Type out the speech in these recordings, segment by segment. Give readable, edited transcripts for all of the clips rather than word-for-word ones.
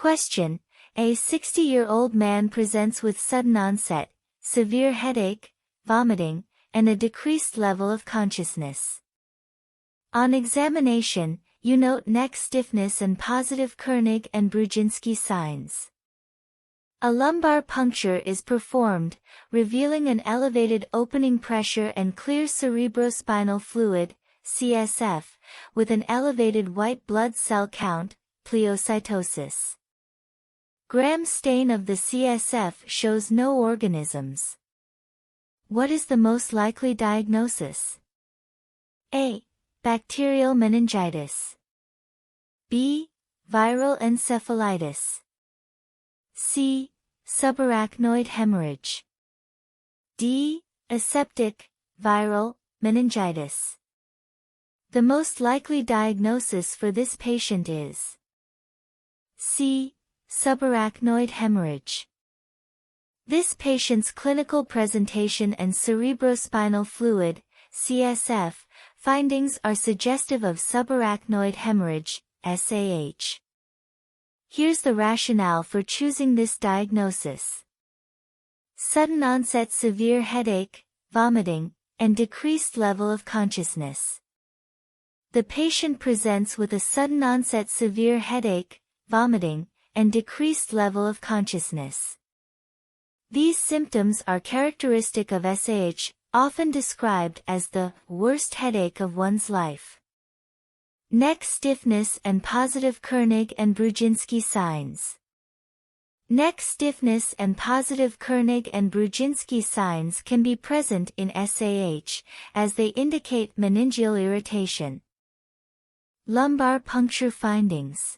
Question: A 60-year-old man presents with sudden onset, severe headache, vomiting, and a decreased level of consciousness. On examination, you note neck stiffness and positive Kernig and Brudzinski signs. A lumbar puncture is performed, revealing an elevated opening pressure and clear cerebrospinal fluid, CSF, with an elevated white blood cell count, pleocytosis. Gram stain of the CSF shows no organisms. What is the most likely diagnosis? A. Bacterial meningitis. B. Viral encephalitis. C. Subarachnoid hemorrhage. D. Aseptic, viral, meningitis. The most likely diagnosis for this patient is C. Subarachnoid hemorrhage. This patient's clinical presentation and cerebrospinal fluid, CSF, findings are suggestive of subarachnoid hemorrhage, SAH. Here's the rationale for choosing this diagnosis. Sudden onset severe headache, vomiting, and decreased level of consciousness. The patient presents with a sudden onset severe headache, vomiting, and decreased level of consciousness. These symptoms are characteristic of SAH, often described as the worst headache of one's life. Neck stiffness and positive Kernig and Brudzinski signs. Neck stiffness and positive Kernig and Brudzinski signs can be present in SAH, as they indicate meningeal irritation. Lumbar puncture findings.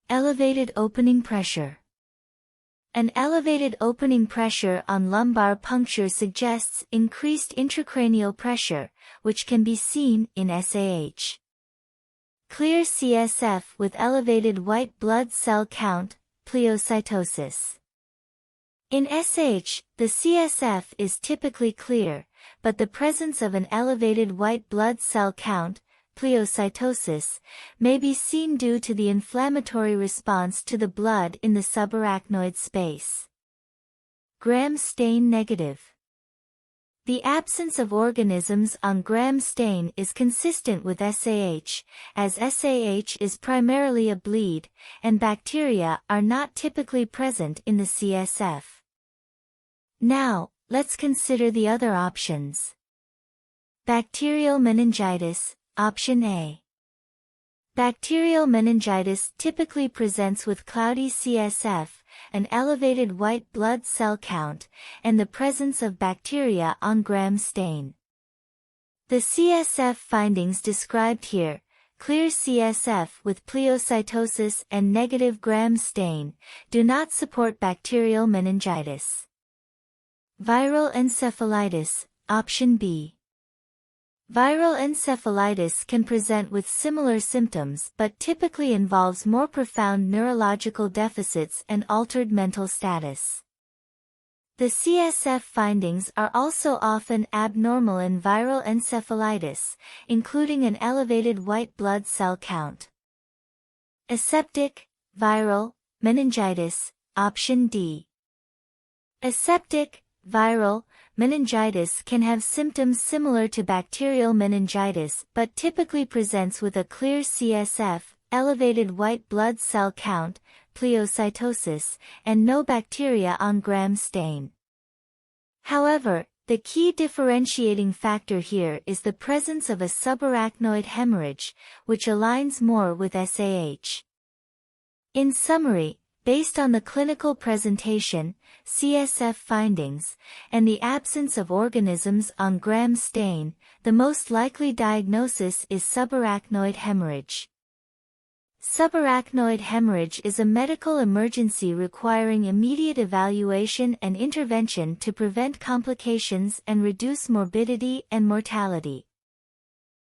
Elevated opening pressure. An elevated opening pressure on lumbar puncture suggests increased intracranial pressure, which can be seen in SAH. Clear CSF with elevated white blood cell count, pleocytosis. In SAH, the CSF is typically clear, but the presence of an elevated white blood cell count, pleocytosis, may be seen due to the inflammatory response to the blood in the subarachnoid space. Gram stain negative. The absence of organisms on gram stain is consistent with SAH, as SAH is primarily a bleed, and bacteria are not typically present in the CSF. Now, let's consider the other options. Bacterial meningitis, Option A. Bacterial meningitis typically presents with cloudy CSF, an elevated white blood cell count, and the presence of bacteria on gram stain. The CSF findings described here, clear CSF with pleocytosis and negative gram stain, do not support bacterial meningitis. Viral encephalitis, Option B. Viral encephalitis can present with similar symptoms but typically involves more profound neurological deficits and altered mental status. The CSF findings are also often abnormal in viral encephalitis, including an elevated white blood cell count. Aseptic, viral, meningitis, Option D. Aseptic, viral, meningitis can have symptoms similar to bacterial meningitis but typically presents with a clear CSF, elevated white blood cell count, pleocytosis, and no bacteria on gram stain. However, the key differentiating factor here is the presence of a subarachnoid hemorrhage, which aligns more with SAH. In summary, based on the clinical presentation, CSF findings, and the absence of organisms on gram stain, the most likely diagnosis is subarachnoid hemorrhage. Subarachnoid hemorrhage is a medical emergency requiring immediate evaluation and intervention to prevent complications and reduce morbidity and mortality.